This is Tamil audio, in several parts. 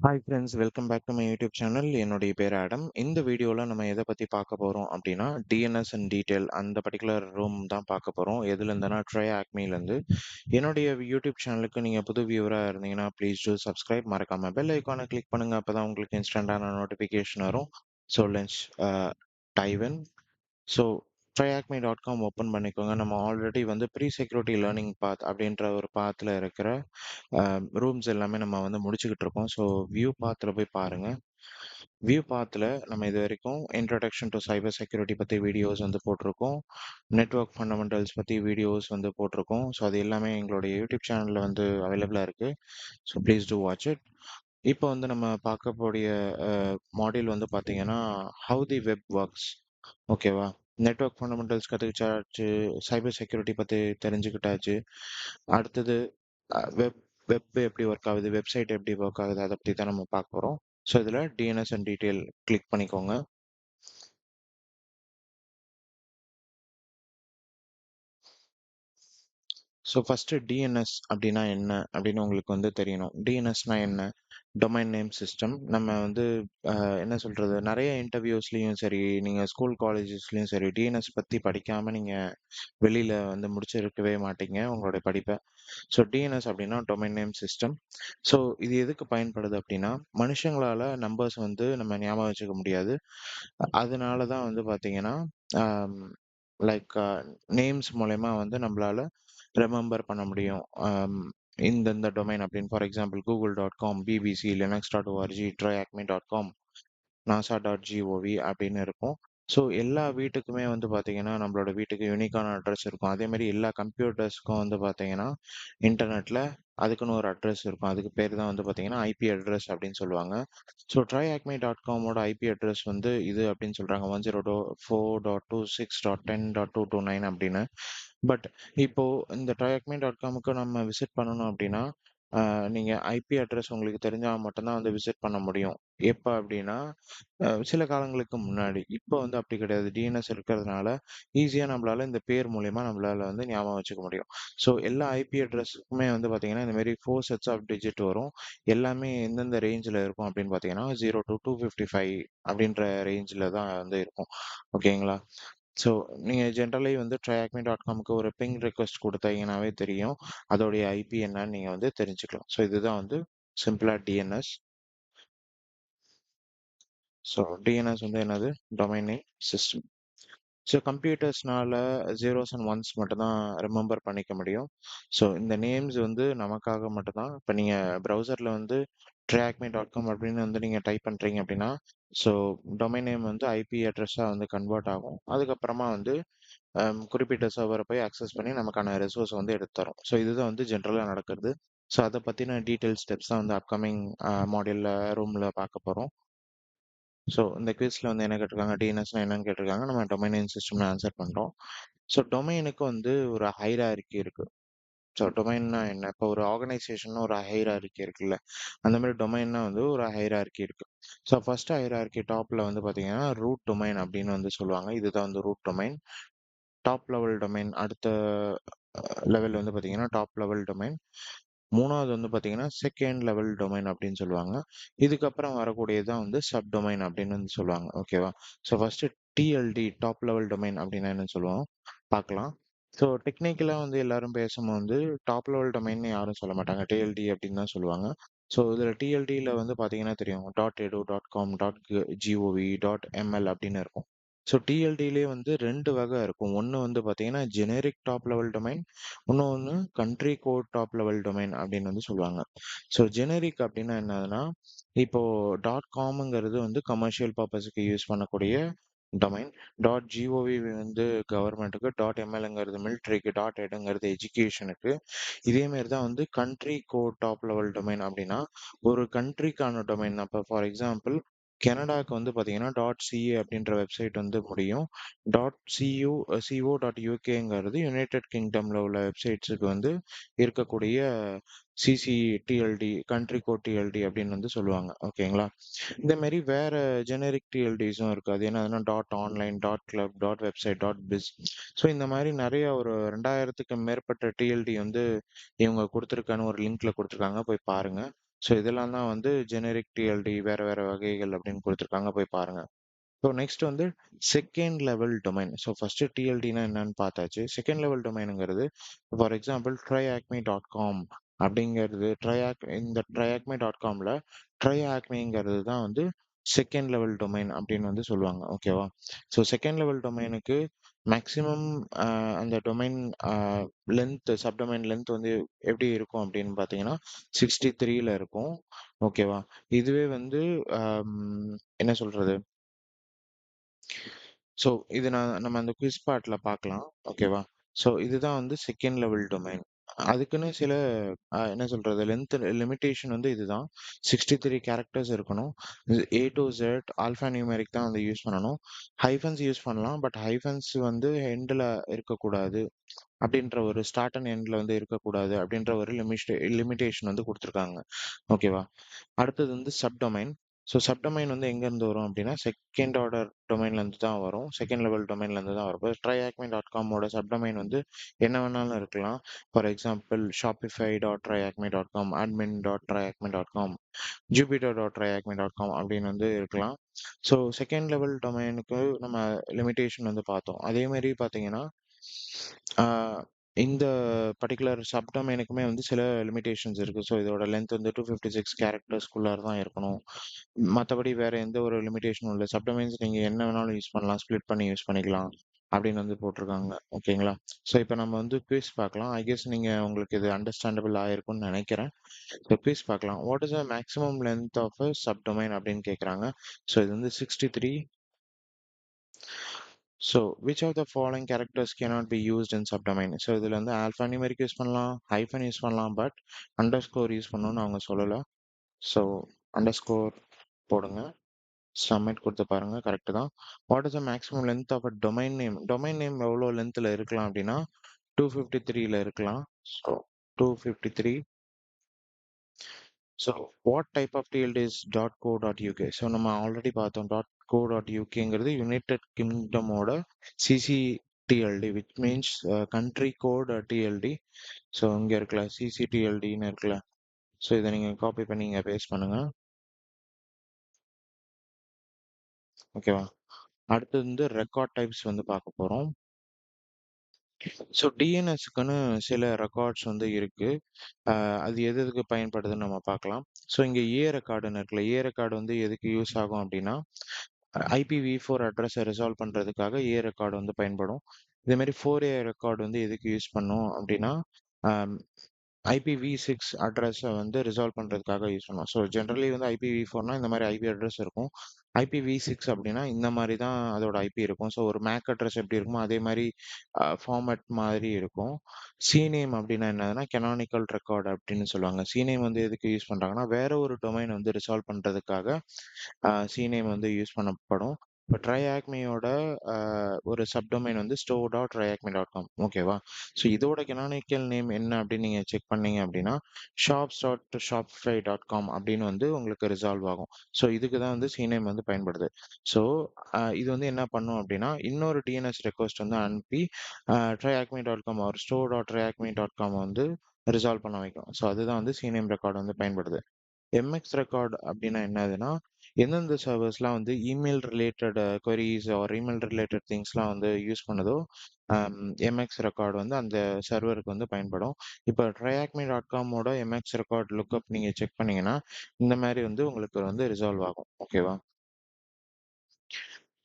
Hi friends, welcome back to my YouTube channel. என்னுடைய பேர் ஆடம். இந்த வீடியோவில் நம்ம எதை பற்றி பார்க்க போகிறோம் அப்படின்னா, டிஎன்எஸ் அண்ட் டீட்டெயில் அந்த பர்டிகுலர் ரூம் தான் பார்க்க போகிறோம். எதுலேருந்துனா ட்ரைஆக்மேலேருந்து. என்னுடைய யூடியூப் சேனலுக்கு நீங்கள் புது வியூவராக இருந்தீங்கன்னா ப்ளீஸ் டூ சப்ஸ்கிரைப். மறக்காமல் பெல் ஐக்கானை கிளிக் பண்ணுங்கள், அப்போ தான் உங்களுக்கு இன்ஸ்டண்ட்டான நோட்டிஃபிகேஷன் வரும். So let's dive in. So tryhackme.com open பண்ணிக்கோங்க. நம்ம ஆல்ரெடி வந்து ப்ரீ செக்யூரிட்டி லேர்னிங் பாத் அப்படின்ற ஒரு பாத்தில் இருக்கிற ரூம்ஸ் எல்லாமே நம்ம வந்து முடிச்சுக்கிட்டு இருக்கோம். ஸோ வியூ பாத்தில் போய் பாருங்க. வியூ பாத்தில் நம்ம இது வரைக்கும் இன்ட்ரடக்ஷன் டு சைபர் செக்யூரிட்டி பற்றி வீடியோஸ் வந்து போட்டிருக்கோம். நெட்வொர்க் ஃபண்டமெண்டல்ஸ் பற்றி வீடியோஸ் வந்து போட்டிருக்கோம். ஸோ அது எல்லாமே எங்களுடைய யூடியூப் சேனலில் வந்து அவைலபிளாக இருக்குது. So please do watch it. இப்போ வந்து நம்ம பார்க்கக்கூடிய மாடியூல் வந்து பார்த்தீங்கன்னா, ஹவு தி வெப் ஒர்க்ஸ். ஓகேவா? நெட்வொர்க் ஃபண்டமெண்டல்ஸ் கற்றுக்கிச்சாச்சு, சைபர் செக்யூரிட்டி பற்றி தெரிஞ்சுக்கிட்டாச்சு. அடுத்தது வெப் வெப் எப்படி ஒர்க் ஆகுது, வெப்சைட் எப்படி ஒர்க் ஆகுது, அதை பற்றி தான் நம்ம பார்க்க போகிறோம். ஸோ இதில் டிஎன்எஸ் அண்ட் டீட்டெயில் கிளிக் பண்ணிக்கோங்க. ஸோ ஃபஸ்ட்டு டிஎன்எஸ் அப்படின்னா என்ன அப்படின்னு உங்களுக்கு வந்து தெரியணும். டிஎன்எஸ்னா என்ன? Domain name system. நம்ம வந்து என்ன சொல்கிறது, நிறைய இன்டர்வியூஸ்லேயும் சரி, நீங்கள் ஸ்கூல் காலேஜஸ்லேயும் சரி, டிஎன்எஸ் பற்றி படிக்காமல் நீங்கள் வெளியில் வந்து முடிச்சிருக்கவே மாட்டீங்க உங்களுடைய படிப்பை. ஸோ டிஎன்எஸ் அப்படின்னா டொமைன் நேம் சிஸ்டம். ஸோ இது எதுக்கு பயன்படுது அப்படின்னா, மனுஷங்களால் நம்பர்ஸ் வந்து நம்ம ஞாபகம் வச்சுக்க முடியாது. அதனால தான் வந்து பார்த்தீங்கன்னா, லைக் நேம்ஸ் மூலயமா வந்து நம்மளால ரிமெம்பர் பண்ண முடியும். இந்த டொமைன் அப்படின்னு, for example google.com, BBC, linux.org, tryacme.com, nasa.gov அப்படின்னு இருக்கும். ஸோ எல்லா வீட்டுக்குமே வந்து பார்த்தீங்கன்னா, நம்மளோட வீட்டுக்கு யூனிக்கான அட்ரஸ் இருக்கும். அதே மாதிரி எல்லா கம்ப்யூட்டர்ஸ்க்கும் வந்து பார்த்தீங்கன்னா, இன்டர்நெட்டில் அதுக்குன்னு ஒரு அட்ரஸ் இருக்கும். அதுக்கு பேர் தான் வந்து பார்த்தீங்கன்னா ஐபி அட்ரஸ் அப்படின்னு சொல்லுவாங்க. ஸோ tryacme.comோட ஐபி அட்ரஸ் வந்து இது அப்படின்னு சொல்கிறாங்க, 102.4.26.10.229 அப்படின்னு. பட் இப்போ இந்த tryacme.comக்கு நம்ம விசிட் பண்ணணும் அப்படின்னா, நீங்கள் ஐபி அட்ரஸ் உங்களுக்கு தெரிஞ்சால் மட்டும்தான் வந்து விசிட் பண்ண முடியும். எப்போ அப்படின்னா, சில காலங்களுக்கு முன்னாடி. இப்போ வந்து அப்படி கிடையாது. டிஎன்எஸ் இருக்கிறதுனால ஈஸியாக நம்மளால இந்த பேர் மூலியமா நம்மளால வந்து ஞாபகம் வச்சுக்க முடியும். ஸோ எல்லா ஐபி அட்ரஸுக்குமே வந்து பார்த்தீங்கன்னா, இந்த மாதிரி 4 செட்ஸ் ஆஃப் டிஜிட் வரும். எல்லாமே எந்தெந்த ரேஞ்சில் இருக்கும் அப்படின்னு பார்த்தீங்கன்னா, 0 to 255 அப்படின்ற ரேஞ்சில் தான் வந்து இருக்கும். ஓகேங்களா? ஸோ நீங்கள் ஜென்ரலி வந்து tryacme.comக்கு ஒரு பிங் ரெக்வெஸ்ட் கொடுத்தீங்கன்னாவே தெரியும், அதோடைய ஐபி என்னன்னு நீங்கள் வந்து தெரிஞ்சுக்கலாம். ஸோ இதுதான் வந்து சிம்பிளாக டிஎன்எஸ். ஸோ டிஎன்எஸ் வந்து என்னது? Domain name system. ஸோ கம்ப்யூட்டர்ஸ்னால ஜீரோஸ் அண்ட் ஒன்ஸ் மட்டும்தான் ரிமெம்பர் பண்ணிக்க முடியும். ஸோ இந்த நேம்ஸ் வந்து நமக்காக மட்டும்தான். இப்போ நீங்கள் ப்ரௌசரில் வந்து tryacme.com அப்படின்னு வந்து நீங்கள் டைப் பண்ணுறீங்க அப்படின்னா, ஸோ டொமைன் நேம் வந்து ஐபி அட்ரஸாக வந்து கன்வெர்ட் ஆகும். அதுக்கப்புறமா வந்து குறிப்பிட்ட சர்வரை போய் அக்சஸ் பண்ணி நமக்கான ரிசோர்ஸ் வந்து எடுத்து தரும். ஸோ இதுதான் வந்து ஜென்ரலாக நடக்கிறது. ஸோ அதை பற்றின டீட்டெயில் ஸ்டெப்ஸ் தான் வந்து அப்கமிங் மாடியூலில் ரூமில் பார்க்க போகிறோம். ஸோ இந்த குவிஸில் வந்து என்ன கேட்டிருக்காங்க, டிஎன்எஸ்னா என்னன்னு கேட்டிருக்காங்க. நம்ம டொமைன் நேம் சிஸ்டம்னு ஆன்சர் பண்ணுறோம். ஸோ டொமைனுக்கு வந்து ஒரு ஹைரார்கி இருக்கு. ஸோ டொமைன்னா என்ன? இப்போ ஒரு ஆர்கனைசேஷன் ஒரு ஹைரார்கி இருக்குல்ல, அந்த மாதிரி டொமைன்னா வந்து ஒரு ஹைரார்கி இருக்கு. ஸோ ஃபர்ஸ்ட் ஹைரார்கி டாப்ல வந்து பார்த்தீங்கன்னா ரூட் டொமைன் அப்படின்னு வந்து சொல்லுவாங்க. இதுதான் வந்து root domain. Top level domain அடுத்த லெவல் வந்து பார்த்தீங்கன்னா டாப் லெவல் டொமைன். மூணாவது வந்து பார்த்தீங்கன்னா செகண்ட் லெவல் டொமைன் அப்படின்னு சொல்லுவாங்க. இதுக்கப்புறம் வரக்கூடியது தான் வந்து சப் டொமைன் அப்படின்னு வந்து சொல்லுவாங்க. ஓகேவா? So first TLD, top level domain அப்படின்னா என்னன்னு சொல்லுவோம், பார்க்கலாம். ஸோ டெக்னிக்கலாக வந்து எல்லாரும் பேசும்போது வந்து டாப் லெவல் டொமைன் யாரும் சொல்ல மாட்டாங்க, டிஎல்டி அப்படின்னு தான் சொல்லுவாங்க. ஸோ இதில் டிஎல்டியில் வந்து பார்த்தீங்கன்னா தெரியும், .edu.com, .gov, .ml அப்படின்னு இருக்கும். ஸோ டிஎல்டிலே வந்து ரெண்டு வகை இருக்கும். ஒன்று வந்து பார்த்தீங்கன்னா ஜெனரிக் டாப் லெவல் டொமைன், இன்னொன்று country code top level domain அப்படின்னு வந்து சொல்லுவாங்க. ஸோ ஜெனரிக் அப்படின்னா என்னதுன்னா, இப்போ .comங்கிறது வந்து கமர்ஷியல் பர்பஸுக்கு யூஸ் பண்ணக்கூடிய டொமைன். .gov வந்து கவர்மெண்ட்டுக்கு, .mlங்கிறது மிலிட்ரிக்கு, .edங்கிறது எஜுகேஷனுக்கு. இதே மாதிரி தான் வந்து country code top level domain அப்படின்னா, ஒரு கண்ட்ரிக்கான டொமைன். அப்போ ஃபார் எக்ஸாம்பிள் கனடாக்கு வந்து பார்த்தீங்கன்னா .ca அப்படின்ற வெப்சைட் வந்து முடியும். .co.uk யுனைடெட் கிங்டம்ல உள்ள வெப்சைட்ஸுக்கு வந்து இருக்கக்கூடிய சிசிடிஎல்டி, கண்ட்ரி கோட் டிஎல்டி அப்படின்னு வந்து சொல்லுவாங்க. ஓகேங்களா? இந்த மாதிரி வேற ஜெனரிக் டிஎல்டிஸும் இருக்கு. அது என்னதுன்னா .online, .club, .website, .biz. So இந்த மாதிரி நிறைய ஒரு 2000க்கு மேற்பட்ட டிஎல்டி வந்து இவங்க கொடுத்துருக்கான்னு ஒரு லிங்க்ல கொடுத்துருக்காங்க, போய் பாருங்க. ஸோ இதெல்லாம் தான் வந்து ஜெனரிக் டிஎல்டி வேற வேற வகைகள் அப்படின்னு கொடுத்துருக்காங்க, போய் பாருங்க. ஸோ நெக்ஸ்ட் வந்து second level domain. So first டிஎல்டினா என்னன்னு பார்த்தாச்சு. செகண்ட் லெவல் டொமைனுங்கிறது ஃபார் எக்ஸாம்பிள் ட்ரைஆக்மி.com அப்படிங்கிறது இந்த ட்ரைஆக்மி.comல ட்ரைஆக்மிங்கிறது தான் வந்து செகண்ட் லெவல் டொமைன் அப்படின்னு வந்து சொல்லுவாங்க. ஓகேவா? ஸோ செகண்ட் லெவல் டொமைனுக்கு மேக்ஸிமம் அந்த டொமைன் லென்த் சப்டொமைன் லென்த் வந்து எப்படி இருக்கும் அப்படின்னு பார்த்தீங்கன்னா 63ல இருக்கும். ஓகேவா? இதுவே வந்து என்ன சொல்றது, ஸோ இது நம்ம அந்த குவிஸ் பார்ட்ல பார்க்கலாம். ஓகேவா? ஸோ இதுதான் வந்து செகண்ட் லெவல் டொமைன். அதுக்குன்னு சில என்ன சொல்றது, லென்த் லிமிட்டேஷன் வந்து இதுதான். 63 கேரக்டர்ஸ் இருக்கணும். A to Z alpha numeric தான் வந்து யூஸ் பண்ணணும். ஹைஃபன்ஸ் யூஸ் பண்ணலாம், பட் ஹைஃபன்ஸ் வந்து எண்டில் இருக்கக்கூடாது அப்படின்ற ஒரு ஸ்டார்ட் அண்ட் எண்ட்ல வந்து இருக்கக்கூடாது அப்படின்ற ஒரு லிமிட்டேஷன் வந்து கொடுத்துருக்காங்க. ஓகேவா? அடுத்தது வந்து சப்டொமைன். ஸோ சப்டொமைன் வந்து எங்கேருந்து வரும் அப்படின்னா செகண்ட் ஆர்டர் டொமைன்லேருந்து தான் வரும். செகண்ட் லெவல் டொமைன்லேருந்து தான் வரும். இப்போ ட்ரைஆக்மி.comோட சப்டொமைன் வந்து என்ன வேணாலும் இருக்கலாம். For example shopify.tryacme.com, admin.tryacme.com, jupyter.tryacme.com அப்படின்னு வந்து இருக்கலாம். ஸோ செகண்ட் லெவல் டொமைனுக்கு நம்ம லிமிட்டேஷன் வந்து பார்த்தோம். அதே மாதிரி பார்த்தீங்கன்னா ஆஹ் இந்த பர்டிகுலர் சப்டொமைனுக்குமே வந்து சில லிமிடேஷன்ஸ் இருக்கு. ஸோ இதோட லென்த் வந்து 256 கேரக்டர்ஸ்குள்ளார தான் இருக்கணும். மற்றபடி வேற எந்த ஒரு லிமிடேஷனும் இல்லை. சப்டொமைன்ஸ் நீங்க என்ன வேணாலும் யூஸ் பண்ணலாம், ஸ்ப்ளிட் பண்ணி யூஸ் பண்ணிக்கலாம் அப்படின்னு வந்து போட்டிருக்காங்க. ஓகேங்களா? ஸோ இப்போ நம்ம வந்து குவிஸ் பார்க்கலாம். ஐ கெஸ் நீங்க உங்களுக்கு இது அண்டர்ஸ்டாண்டபிள் ஆயிருக்கும்னு நினைக்கிறேன். ஸோ குவிஸ் பார்க்கலாம். What is the maximum length of a subdomain அப்படின்னு கேட்குறாங்க. ஸோ இது வந்து 63. So which of the following characters cannot be used in subdomain. So இதில் வந்து ஆல்ஃபா நியூமெரிக் யூஸ் பண்ணலாம், ஹைஃபன் யூஸ் பண்ணலாம், பட் அண்டர் ஸ்கோர் யூஸ் பண்ணணும்னு அவங்க சொல்லலை. ஸோ அண்டர் ஸ்கோர் போடுங்க, சப்மிட் கொடுத்து பாருங்க, கரெக்டு தான். What is the maximum length of a domain name. Domain name எவ்வளோ லென்த்தில் இருக்கலாம் அப்படின்னா 253ல இருக்கலாம். So 253. So what type of TLD is .co.uk. So நம்ம ஆல்ரெடி பார்த்தோம் .co.ukங்கிறது யுனைடெட் கிங்டமோட ccTLD, which means country code TLD. So இங்கே இருக்குல்ல சிசிடிஎல்டின்னு இருக்குல்ல, ஸோ இதை நீங்கள் காப்பி பண்ணி இங்கே பேஸ்ட் பண்ணுங்க. ஓகேவா? அடுத்து வந்து ரெக்கார்ட் டைப்ஸ் வந்து பார்க்க போகிறோம். ஸோ டிஎன்எஸ்க்குன்னு சில ரெக்கார்ட்ஸ் வந்து இருக்கு. அது எது எதுக்கு பயன்படுதுன்னு நம்ம பார்க்கலாம். ஸோ இங்கே ஏ ரெக்கார்டுன்னு இருக்குல்ல, ஏ ரெக்கார்டு வந்து எதுக்கு யூஸ் ஆகும் அப்படின்னா ஐபிவி4 அட்ரஸை ரிசால்வ் பண்ணுறதுக்காக ஏ ரெக்கார்டு வந்து பயன்படும். இதே மாதிரி 4A ரெக்கார்டு வந்து எதுக்கு யூஸ் பண்ணும் அப்படின்னா ஐபிவி6 அட்ரஸை வந்து ரிசால்வ் பண்ணுறதுக்காக யூஸ் பண்ணுவோம். ஸோ ஜென்ரலி வந்து ஐபிவி4னா இந்த மாதிரி ஐபி அட்ரஸ் இருக்கும். ஐபிவி6 அப்படின்னா இந்த மாதிரி தான் அதோட ஐபி இருக்கும். ஸோ ஒரு மேக் அட்ரஸ் எப்படி இருக்குமோ அதே மாதிரி ஃபார்மேட் மாதிரி இருக்கும். சிநேம் அப்படின்னா என்னதுன்னா கெனானிக்கல் ரெக்கார்ட் அப்படின்னு சொல்லுவாங்க. சிநேம் வந்து எதுக்கு யூஸ் பண்ணுறாங்கன்னா வேற ஒரு டொமைன் வந்து ரிசால்வ் பண்ணுறதுக்காக சிநேம் வந்து யூஸ் பண்ணப்படும். இப்போ ட்ரைஆக்மியோட ஒரு சப்டொமைன் வந்து store.tryacme.com. ஓகேவா? ஸோ இதோட கெனானிக்கல் நேம் என்ன அப்படின்னு நீங்கள் செக் பண்ணீங்க அப்படின்னா shops.shopify.com அப்படின்னு வந்து உங்களுக்கு ரிசால்வ் ஆகும். ஸோ இதுக்கு தான் வந்து சிநேம் வந்து பயன்படுது. ஸோ இது வந்து என்ன பண்ணும் அப்படின்னா இன்னொரு டிஎன்எஸ் ரெக்வஸ்ட் வந்து அனுப்பி tryacme.com ஒரு store.tryacme.com வந்து ரிசால்வ் பண்ண வைக்கும். ஸோ அதுதான் வந்து சிநேம் ரெக்கார்டு வந்து பயன்படுது. எம்எக்ஸ் ரெக்கார்ட் அப்படின்னா என்னதுன்னா எந்தெந்த சர்வர்ஸ்லாம் வந்து email related queries R email related திங்ஸ்லாம் வந்து யூஸ் பண்ணுதோ எம்எக்ஸ் ரெக்கார்டு வந்து அந்த சர்வருக்கு வந்து பயன்படும். இப்போ ட்ரையாக்மி.comோட எம்எக்ஸ் ரெக்கார்ட் லுக்அப் நீங்கள் செக் பண்ணீங்கன்னா இந்த மாதிரி வந்து உங்களுக்கு வந்து ரிசால்வ் ஆகும். ஓகேவா?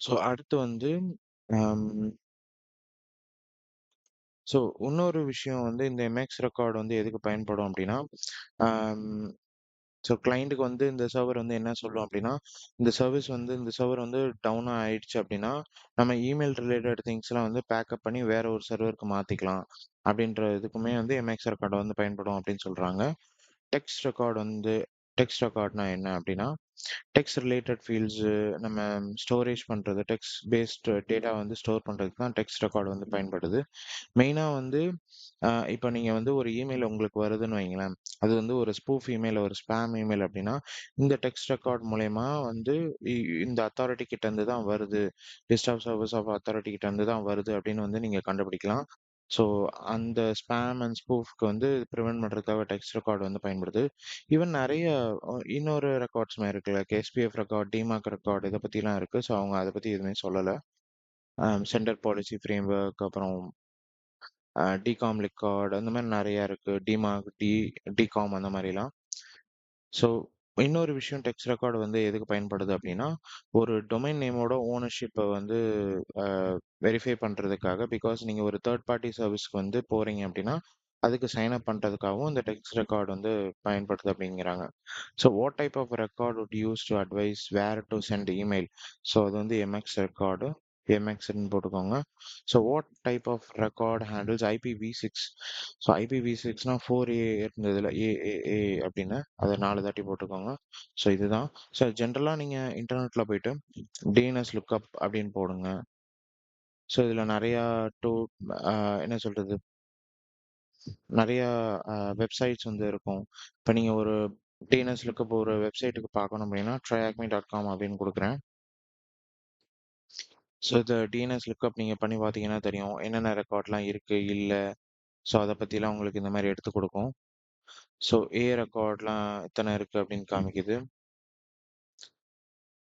ஸோ அடுத்து வந்து ஸோ இன்னொரு விஷயம் வந்து இந்த எம்எக்ஸ் ரெக்கார்டு வந்து எதுக்கு பயன்படும் அப்படின்னா ஸோ கிளைண்ட்டுக்கு வந்து இந்த சர்வர் வந்து என்ன சொல்லும் அப்படின்னா இந்த சர்வர் வந்து டவுனாக ஆயிடுச்சு அப்படின்னா நம்ம இமெயில் ரிலேட்டட் திங்ஸ்லாம் வந்து பேக்கப் பண்ணி வேற ஒரு சர்வருக்கு மாற்றிக்கலாம் அப்படின்ற இதுக்குமே வந்து எம்எக்ஸ் ரெக்கார்டு வந்து பயன்படும் அப்படின்னு சொல்கிறாங்க. டெக்ஸ்ட் ரெக்கார்டு வந்து டெக்ஸ்ட் ரெக்கார்ட்னா என்ன அப்படின்னா டெக்ஸ்ட் ரிலேட்டட் ஃபீல்ட்ஸு நம்ம ஸ்டோரேஜ் பண்ணுறது, டெக்ஸ்ட் பேஸ்ட் டேட்டா வந்து ஸ்டோர் பண்ணுறதுக்கு தான் டெக்ஸ்ட் ரெக்கார்டு வந்து பயன்படுது. மெயினாக வந்து இப்போ நீங்கள் வந்து ஒரு இமெயில் உங்களுக்கு வருதுன்னு வைங்களேன், அது வந்து ஒரு ஸ்பூஃப் இமெயில், ஒரு ஸ்பேம் இமெயில் அப்படின்னா இந்த டெக்ஸ்ட் ரெக்கார்ட் மூலயமா வந்து இந்த அத்தாரிட்டி கிட்ட இருந்து தான் வருது, list of service of authority கிட்ட இருந்து தான் வருது அப்படின்னு வந்து நீங்கள் கண்டுபிடிக்கலாம். ஸோ அந்த ஸ்பேம் அண்ட் ஸ்பூஃப்க்கு வந்து ப்ரிவென்ட் பண்ணுறதுக்காக டெக்ஸ்ட் ரெக்கார்ட் வந்து பயன்படுது. ஈவன் நிறைய இன்னொரு ரெக்கார்ட்ஸுமே இருக்குல்ல, எஸ்பிஎஃப் ரெக்கார்ட், டிமார்க் ரெக்கார்ட் இதை பற்றிலாம் இருக்குது. ஸோ அவங்க அதை பற்றி எதுவுமே சொல்லலை. சென்டர் பாலிசி ஃப்ரேம்வொர்க், அப்புறம் டிகாம் ரெக்கார்ட், அந்த மாதிரி நிறையா இருக்குது. டிமார்க், டிகாம் அந்த மாதிரிலாம். ஸோ இன்னொரு விஷயம், டெக்ஸ்ட் ரெக்கார்டு வந்து எதுக்கு பயன்படுது அப்படின்னா, ஒரு டொமைன் நேமோட ஓனர்ஷிப்பை வந்து வெரிஃபை பண்ணுறதுக்காக. பிகாஸ் நீங்கள் ஒரு தேர்ட் பார்ட்டி சர்வீஸ்க்கு வந்து போகிறீங்க அப்படின்னா, அதுக்கு சைன் அப் பண்ணுறதுக்காகவும் இந்த டெக்ஸ்ட் ரெக்கார்டு வந்து பயன்படுது அப்படிங்கிறாங்க. So what type of record would use to advise where to send email. So அது வந்து எம்எக்ஸ் ரெக்கார்டு, எம்எக்ஸ்ன்னு போட்டுக்கோங்க. So what type of record handles IPv6. So IPv6னா 4A இருந்ததுல ஏஏஏ அப்படின்னு அதை 4 தாட்டி போட்டுக்கோங்க. ஸோ இதுதான். ஸோ ஜென்ரலாக நீங்கள் இன்டர்நெட்டில் போயிட்டு டிஎன்எஸ் லுக்கப் அப்படின்னு போடுங்க. ஸோ இதில் நிறையா டூ என்ன சொல்கிறது, நிறையா வெப்சைட்ஸ் வந்து இருக்கும். இப்போ நீங்கள் ஒரு டிஎன்எஸ் லுக்கப் ஒரு வெப்சைட்டுக்கு பார்க்கணும் அப்படின்னா tryhackme.com அப்படின்னு கொடுக்குறேன். ஸோ இந்த டிஎன்எஸ் லுக்கப் நீங்கள் பண்ணி பார்த்தீங்கன்னா தெரியும் என்னென்ன ரெக்கார்ட்லாம் இருக்குது இல்லை. ஸோ அதை பற்றிலாம் உங்களுக்கு இந்த மாதிரி எடுத்து கொடுக்கும். ஸோ ஏ ரெக்கார்ட்லாம் எத்தனை இருக்குது அப்படின்னு காமிக்குது.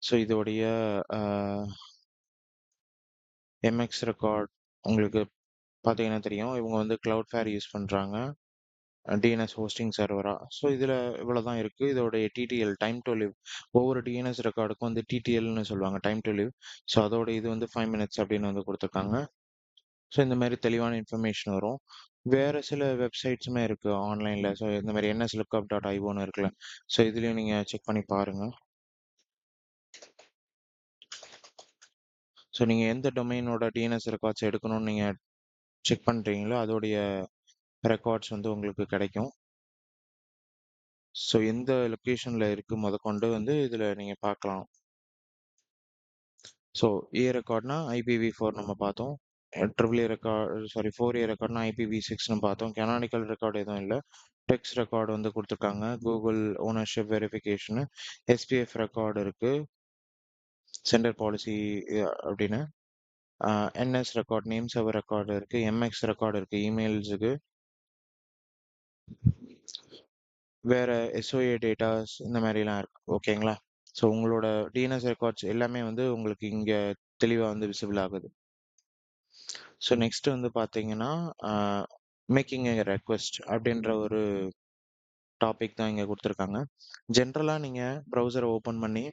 ஸோ இதோடைய எம்எக்ஸ் ரெக்கார்ட் உங்களுக்கு பார்த்தீங்கன்னா தெரியும். இவங்க வந்து Cloudflare யூஸ் பண்ணுறாங்க, டிஎன்எஸ் ஹோஸ்டிங் சர்வரா. ஸோ இதில் இவ்வளோ தான் இருக்குது. இதோடைய டிடிஎல், டைம் டு லிவ், ஒவ்வொரு டிஎன்எஸ் ரெக்கார்டுக்கும் வந்து டிடிஎல்னு சொல்லுவாங்க, டைம் டு லிவ். ஸோ அதோட இது வந்து 5 மினிட்ஸ் அப்படின்னு வந்து கொடுத்துருக்காங்க. ஸோ இந்த மாதிரி தெளிவான இன்ஃபர்மேஷன் வரும். வேறு சில வெப்சைட்ஸுமே இருக்குது ஆன்லைனில். ஸோ இந்த மாதிரி nslookup.ioன்னு இருக்குல்ல. ஸோ இதுலேயும் நீங்கள் செக் பண்ணி பாருங்கள். ஸோ நீங்கள் எந்த டொமைனோட டிஎன்எஸ் ரெக்கார்ட்ஸ் எடுக்கணும்னு நீங்கள் செக் பண்ணுறீங்களோ அதோடைய ரெக்கார்ட்ஸ் வந்து உங்களுக்கு கிடைக்கும். ஸோ எந்த லொக்கேஷனில் இருக்குது முதற்கொண்டு வந்து இதில் நீங்கள் பார்க்கலாம். ஸோ ஏ ரெக்கார்ட்னா IPv4 நம்ம பார்த்தோம். Triple A record, sorry 4A ரெக்கார்ட்னா IPv6ன்னு பார்த்தோம். கெனானிக்கல் ரெக்கார்டு எதுவும் இல்லை. டெக்ஸ்ட் ரெக்கார்டு வந்து கொடுத்துருக்காங்க, Google ownership verification, SPF record இருக்குது, சென்டர் பாலிசி அப்படின்னு, NS record, name server record இருக்குது, MX ரெக்கார்டு இருக்குது இமெயில்ஸுக்கு, வேற SOA டேட்டாஸ் இந்த மாதிரிலாம் இருக்கு. ஓகேங்களா? ஸோ உங்களோட டிஎன்எஸ் ரெக்கார்ட்ஸ் எல்லாமே வந்து உங்களுக்கு இங்கே தெளிவாக வந்து விசிபிள் ஆகுது. ஸோ நெக்ஸ்ட் வந்து பார்த்தீங்கன்னா, மேக்கிங் எ ரெக்வெஸ்ட் அப்படின்ற ஒரு டாபிக் தான் இங்கே கொடுத்துருக்காங்க. ஜென்ரலாக நீங்கள் ப்ரௌசரை ஓப்பன் பண்ணி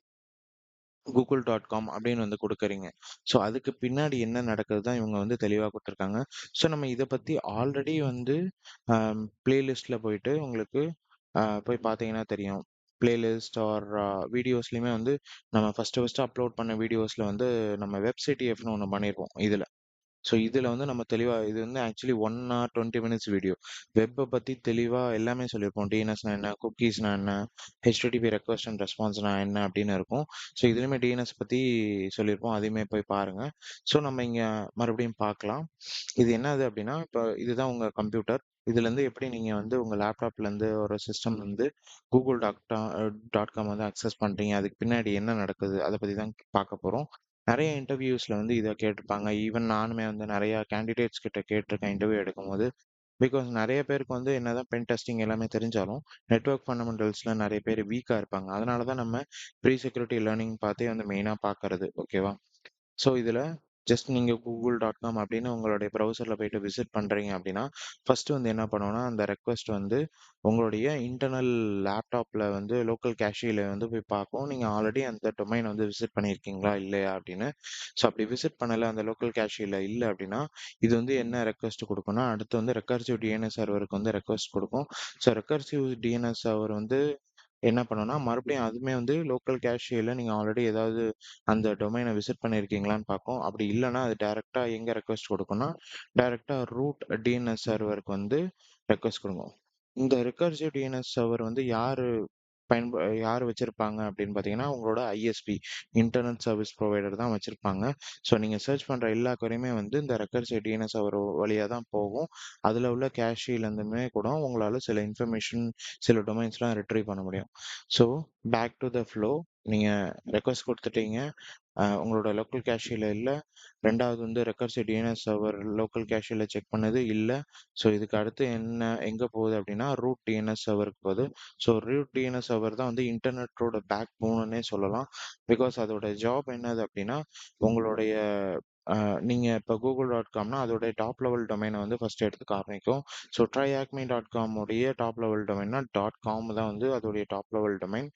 google.com அப்படின்னு வந்து கொடுக்குறீங்க. ஸோ அதுக்கு பின்னாடி என்ன நடக்குது தான் இவங்க வந்து தெளிவாக கொடுத்துருக்காங்க. ஸோ நம்ம இதை பற்றி ஆல்ரெடி வந்து பிளேலிஸ்ட்டில் போயிட்டு உங்களுக்கு போய் பார்த்தீங்கன்னா தெரியும். பிளேலிஸ்ட் ஆர் வீடியோஸ்லையுமே வந்து நம்ம ஃபஸ்ட்டு அப்லோட் பண்ண வீடியோஸில் வந்து நம்ம வெப்சைட் ஒன்று பண்ணியிருப்போம் இதில். ஸோ இதில் வந்து நம்ம தெளிவாக, இது வந்து ஆக்சுவலி 1 hour 20 minutes வீடியோ. வெப்பை பற்றி தெளிவாக எல்லாமே சொல்லியிருப்போம். டிஎன்எஸ்னா என்ன, குக்கீஸ்னா என்ன, HTTP ரெக்வஸ்ட் அண்ட் ரெஸ்பான்ஸ்னா என்ன அப்படின்னு இருக்கும். ஸோ இதுலேயுமே டிஎன்எஸ் பற்றி சொல்லியிருப்போம், அதையுமே போய் பாருங்கள். ஸோ நம்ம இங்கே மறுபடியும் பார்க்கலாம். இது என்னது அப்படின்னா, இப்போ இதுதான் உங்கள் கம்ப்யூட்டர். இதுலேருந்து எப்படி நீங்கள் வந்து உங்கள் லேப்டாப்லேருந்து ஒரு சிஸ்டம் வந்து google.com வந்து அக்சஸ் பண்ணுறீங்க, அதுக்கு பின்னாடி என்ன நடக்குது அதை பற்றி தான் பார்க்க போகிறோம். நிறைய இன்டர்வியூஸில் வந்து இதை கேட்டிருப்பாங்க. ஈவன் நானுமே வந்து நிறையா கேண்டிடேட்ஸ் கிட்ட கேட்டிருக்கேன் இன்டர்வியூ எடுக்கும்போது. பிகாஸ் நிறைய பேருக்கு வந்து என்னதான் பென் டெஸ்டிங் எல்லாமே தெரிஞ்சாலும் நெட்வொர்க் ஃபண்டமெண்டல்ஸில் நிறைய பேர் வீக்காக இருப்பாங்க. அதனால தான் நம்ம ப்ரீ செக்யூரிட்டி லேர்னிங் பார்த்தே வந்து மெயினாக பார்க்கறது. ஓகேவா? ஸோ இதில் ஜஸ்ட் நீங்கள் google.com அப்படின்னு உங்களுடைய ப்ரௌசரில் போயிட்டு விசிட் பண்ணுறீங்க அப்படின்னா, ஃபஸ்ட்டு வந்து என்ன பண்ணுவோன்னா, அந்த ரெக்வஸ்ட் வந்து உங்களுடைய இன்டர்னல் லேப்டாப்பில் வந்து லோக்கல் கேஷியில் வந்து போய் பார்க்கும். நீங்கள் ஆல்ரெடி அந்த டொமைன் வந்து விசிட் பண்ணியிருக்கீங்களா இல்லையா அப்படின்னு. ஸோ அப்படி விசிட் பண்ணலை, அந்த லோக்கல் கேஷியில் இல்லை அப்படின்னா, இது வந்து என்ன ரெக்வஸ்ட் கொடுக்கும்னா, அடுத்து வந்து ரெக்கர்சிவ் டிஎன்எஸ் சர்வருக்கு வந்து ரெக்வஸ்ட் கொடுக்கும். ஸோ ரெக்கர்சிவ் டிஎன்எஸ் சர்வர் வந்து என்ன பண்ணும்னா, மறுபடியும் அதுவுமே வந்து லோக்கல் கேஷியில் நீங்கள் ஆல்ரெடி ஏதாவது அந்த டொமைனை விசிட் பண்ணியிருக்கீங்களான்னு பார்க்கும். அப்படி இல்லைன்னா அது டைரெக்டாக எங்கே ரெக்வஸ்ட் கொடுக்கும்னா, டைரெக்டாக ரூட் டிஎன்எஸ் சர்வருக்கு வந்து ரெக்வஸ்ட் கொடுக்கும். இந்த ரெக்கர்சிவ் டிஎன்எஸ் சர்வர் வந்து யார் வச்சிருப்பாங்க அப்படின்னு பார்த்தீங்கன்னா, உங்களோட ISP, இன்டர்நெட் சர்வீஸ் ப்ரொவைடர் தான் வச்சிருப்பாங்க. ஸோ நீங்கள் சர்ச் பண்ணுற எல்லா குறையுமே வந்து இந்த ரெக்கர்சிவ் டிஎன்எஸ் சர்வர் வழியாக தான் போகும். அதில் உள்ள கேஷிலேருந்துமே கூட உங்களால் சில இன்ஃபர்மேஷன், சில டொமைன்ஸ்லாம் ரிட்ரீவ் பண்ண முடியும். So back to the flow. நீங்க ரெக்வெஸ்ட் குடுத்துட்டீங்க. உங்களோட லோக்கல் கேஷியல இல்ல. 2வது வந்து ரெக்கர்சிவ் டிஎன்எஸ் சர்வர் லோக்கல் கேஷியல செக் பண்ணது இல்ல. ஸோ இதுக்கு அடுத்து எங்க போகுது அப்டின்னா, ரூட் டிஎன்எஸ் சர்வருக்கு போகுது. ஸோ ரூட் டிஎன்எஸ் சர்வர் தான் வந்து இன்டர்நெட்டோட பேக் போனுன்னே சொல்லலாம். பிகாஸ் அதோட ஜாப் என்னது அப்டின்னா, உங்களுடைய நீங்க இப்ப google.comனா அதோட டாப் லெவல் டொமைன வந்து ஃபர்ஸ்ட் எடுத்து காமிக்கும். ஸோ tryhackme.com உடைய டாப் லெவல் டொமைன்னா .com தான் வந்து அதோடைய டாப் லெவல் டொமைன்.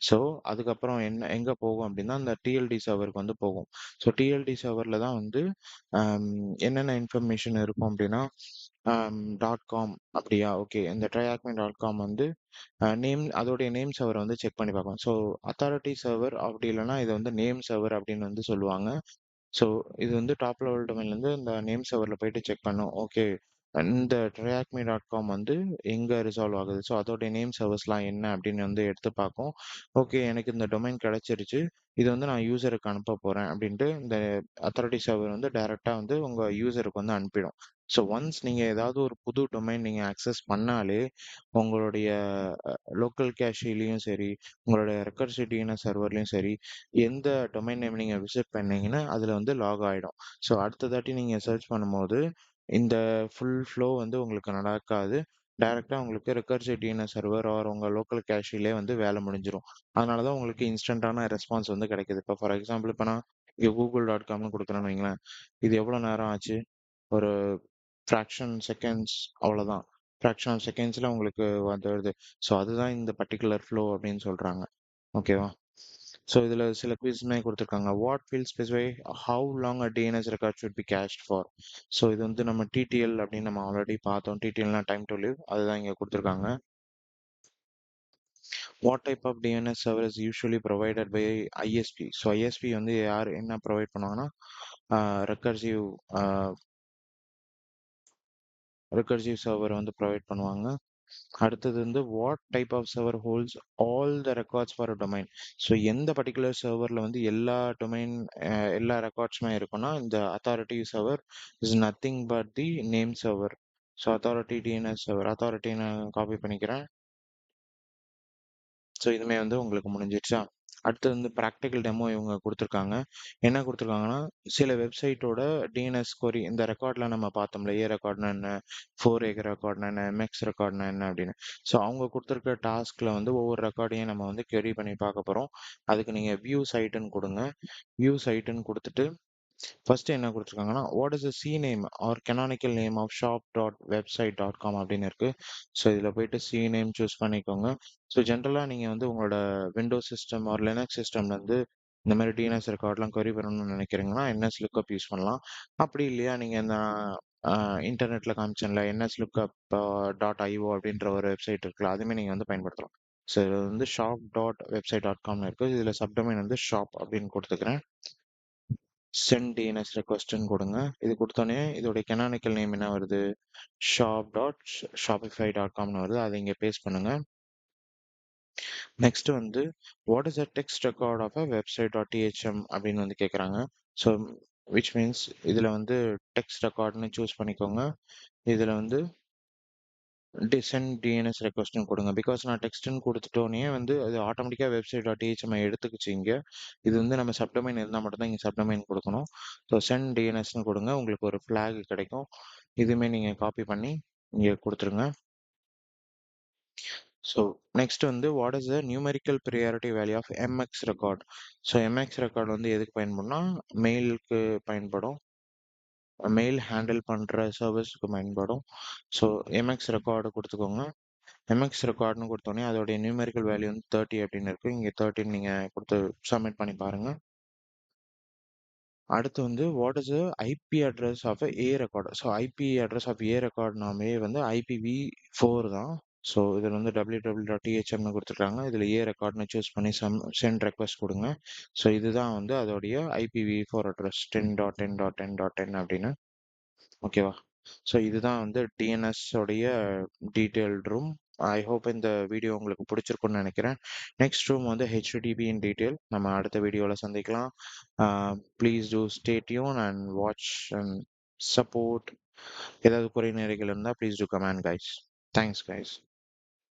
ஸோ அதுக்கப்புறம் எங்க போகும் அப்டின்னா, அந்த டிஎல்டி சர்வருக்கு வந்து போகும். ஸோ டிஎல்டி சர்வர்ல தான் வந்து அம் என்னென்ன இன்ஃபர்மேஷன் இருக்கும் அப்டின்னா, .com அப்படியா? ஓகே. இந்த tryhackme.com வந்து அதோடைய நேம் சர்வர வந்து செக் பண்ணி பார்க்கும். ஸோ அத்தாரிட்டி சர்வர் அப்படி இல்லன்னா, இத வந்து நேம் சர்வர் அப்படின்னு வந்து சொல்லுவாங்க. ஸோ இது வந்து டாப் லெவல் டொமைன்லேருந்து இந்த நேம் சர்வரில் போயிட்டு செக் பண்ணும். ஓகே. இந்த tryhackme.com வந்து எங்க ரிசால்வ் ஆகுது? ஸோ அதோடைய நேம் சர்வர்ஸ்லாம் என்ன அப்படின்னு வந்து எடுத்து பார்க்கும். ஓகே, எனக்கு இந்த டொமைன் கிடைச்சிருச்சு. இது வந்து நான் யூசருக்கு அனுப்ப போறேன் அப்படின்ட்டு இந்த அத்தாரிட்டி சர்வர் வந்து டைரக்ட்டா வந்து உங்க யூசருக்கு வந்து அனுப்பிடும். ஸோ ஒன்ஸ் நீங்க ஏதாவது ஒரு புது டொமைன் நீங்க அக்சஸ் பண்ணாலே, உங்களுடைய லோக்கல் கேஷிலயும் சரி, உங்களுடைய ரெக்கர்சிவ் டிஎன்எஸ் சர்வர்லயும் சரி, எந்த டொமைன் நேம் நீங்க விசிட் பண்ணீங்கன்னா, அதுல வந்து லாக் ஆயிடும். ஸோ அடுத்த தாட்டி நீங்க சர்ச் பண்ணும்போது, இந்த ஃபுல் ஃப்ளோ வந்து உங்களுக்கு நடக்காது. டைரக்ட்டா உங்களுக்கு ரெக்கர்சிவ் டிஎன்எஸ் சர்வர் ஆர் உங்க லோக்கல் கேஷிலே வந்து வேலை முடிஞ்சிரும். அதனால தான் உங்களுக்கு இன்ஸ்டன்டான ரெஸ்பான்ஸ் வந்து கிடைக்குது. இப்போ ஃபார் எக்ஸாம்பிள் இப்ப நான் இங்க google.comனு குடுக்குறேன்னு வைங்களேன். இது எவ்வளோ நேரம் ஆச்சு? ஒரு ஃபிராக்ஷன் செகண்ட்ஸ் அவ்வளோதான். ஃபிராக்ஷன் ஆஃப் செகண்ட்ஸ்ல உங்களுக்கு வந்துருது. ஸோ அதுதான் இந்த பர்ட்டிகுலர் ஃப்ளோ அப்படின்னு சொல்றாங்க. ஓகேவா? ஸோ இதுல சில குவிஸ்மே குடுத்துருக்காங்க. What will specify how long a DNS record should be cached for? So இது வந்து நம்ம டிடிஎல் அப்படின்னு நம்ம ஆல்ரெடி பார்த்தோம். டிடிஎல்னா டைம் டு லிவ். அதுதான் இங்க குடுத்துருக்காங்க. What type of DNS server is usually provided by ISP? So ISP வந்து யார் என்ன ப்ரொவைட் பண்ணுவாங்கன்னா, ரெக்கர்சிவ் ரெக்கர்சிவ் சர்வர் வந்து ப்ரொவைட் பண்ணுவாங்க. அடுத்தது வந்து what type of server holds all the records for a domain? So எந்த பர்ட்டிகுலர் சர்வரில் வந்து எல்லா டொமைன் எல்லா ரெக்கார்ட்ஸுமே இருக்குன்னா, இந்த authority server is nothing but the name server. So authority DNS server authority நான் காப்பி பண்ணிக்கிறேன். ஸோ இதுவுமே வந்து உங்களுக்கு முடிஞ்சிடுச்சா? அடுத்து வந்து ப்ராக்டிகல் டெமோ இவங்க குடுத்துருக்காங்க. என்ன குடுத்துருக்காங்கன்னா, சில வெப்சைட்டோட டிஎன்எஸ் கொரி இந்த ரெக்கார்ட்ல நம்ம பார்த்தோம்ல, ஏ ரெக்கார்ட்னா என்ன? 4A ரெக்கார்ட்னா என்ன? எம்எக்ஸ் ரெக்கார்ட்னா என்ன? அப்படின்னு. ஸோ அவங்க குடுத்துருக்க டாஸ்க்ல வந்து ஒவ்வொரு ரெக்கார்டையும் நம்ம வந்து query பண்ணி பார்க்க போறோம். அதுக்கு நீங்க வியூ சைட்டுன்னு குடுங்க. வியூ சைட்டுன்னு குடுத்துட்டு ஃபர்ஸ்ட் என்ன குடுத்துருக்காங்கன்னா, what is the C name or canonical name of shop.website.com அப்படின்னு இருக்கு. ஸோ இதுல போயிட்டு சி நேம் சூஸ் பண்ணிக்கோங்க. ஸோ ஜென்ரலா நீங்க வந்து உங்களோட விண்டோஸ் சிஸ்டம் ஆர் லினக்ஸ் சிஸ்டம்ல இருந்து இந்த மாதிரி டிஎன்எஸ் ரெக்கார்ட்லாம் query பண்ணணும்னு நினைக்கிறீங்கன்னா என்எஸ் லுக்கப் யூஸ் பண்ணலாம். அப்படி இல்லையா நீங்க இந்த இன்டர்நெட்ல காமிச்சேன்ல என்எஸ் லுக்கப் .io அப்படின்ற ஒரு வெப்சைட் இருக்குல்ல, அதுவுமே நீங்க வந்து பயன்படுத்தலாம். ஸோ இது வந்து shop.website.comனு இருக்கு. இதுல சப்டொமைன் வந்து ஷாப் அப்படின்னு கொடுத்துக்கிறேன். சென்ட் டிஎன்எஸ் ரெக்வஸ்ட்ன்னு கொடுங்க. இது கொடுத்தோன்னே இதோட கெனானிக்கல் நேம் என்ன வருது? shop.shopify.comனு வருது. அதை இங்க பேஸ்ட் பண்ணுங்க. நெக்ஸ்ட் வந்து what is a text record of a website dot DHM அப்படின்னு வந்து கேட்குறாங்க. ஸோ விச் மீன்ஸ் இதுல வந்து டெக்ஸ்ட் ரெக்கார்ட்னு சூஸ் பண்ணிக்கோங்க. இதுல வந்து சென்ட் டிஎன்எஸ் ரெக்வஸ்ட்னு கொடுங்க. பிகாஸ் நான் டெக்ஸ்ட்னு கொடுத்துட்டோன்னே வந்து அது ஆட்டோமேட்டிக்கா வெப்சைட் டாட் டிஹெச்எம் எடுத்துக்கிச்சு இங்க. இது வந்து நம்ம சப்டொமைன் இருந்தால் மட்டும்தான் இங்கே சப்டொமைன் கொடுக்கணும். ஸோ சென்ட் டிஎன்எஸ்னு கொடுங்க. உங்களுக்கு ஒரு ஃபிளாக் கிடைக்கும். இதுவுமே நீங்கள் காப்பி பண்ணி இங்கே கொடுத்துருங்க. ஸோ நெக்ஸ்ட் வந்து what is the numerical priority value of MX record? So MX record வந்து எதுக்கு பயன்படும்னா மெயிலுக்கு பயன்படும். மெயில் ஹேண்டில் பண்ணுற சர்வீஸ்க்கு பயன்படும். ஸோ எம்எக்ஸ் ரெக்கார்டு கொடுத்துக்கோங்க. எம்எக்ஸ் ரெக்கார்ட்னு கொடுத்தோன்னே அதோடைய நியூமெரிக்கல் வேல்யூ வந்து 30 அப்படின்னு இருக்கு. இங்கே 30 நீங்கள் கொடுத்து சப்மிட் பண்ணி பாருங்க. அடுத்து வந்து what is IP address of A record? So IP address of A ரெக்கார்ட்னாமே வந்து IPv4 தான். ஸோ இதில் வந்து www.thm கொடுத்துருக்காங்க. இதில் ஏ ரெக்கார்ட்னு சூஸ் பண்ணி சென்ட் ரெக்வஸ்ட் கொடுங்க. ஸோ இதுதான் வந்து அதோடைய IPv4 அட்ரஸ் 10.10.10.10 அப்படின்னு. ஓகேவா? ஸோ இதுதான் வந்து டிஎன்எஸ் உடைய டீட்டெயில்ட் ரூம். ஐ ஹோப் இந்த வீடியோ உங்களுக்கு பிடிச்சிருக்கும்னு நினைக்கிறேன். நெக்ஸ்ட் ரூம் வந்து ஹெச்டிடிபி இன் டீட்டெயில். நம்ம அடுத்த வீடியோவில் சந்திக்கலாம். Please do stay tune and watch and support. ஏதாவது குறை நிறைகள் இருந்தால் please do comment guys. Thanks guys.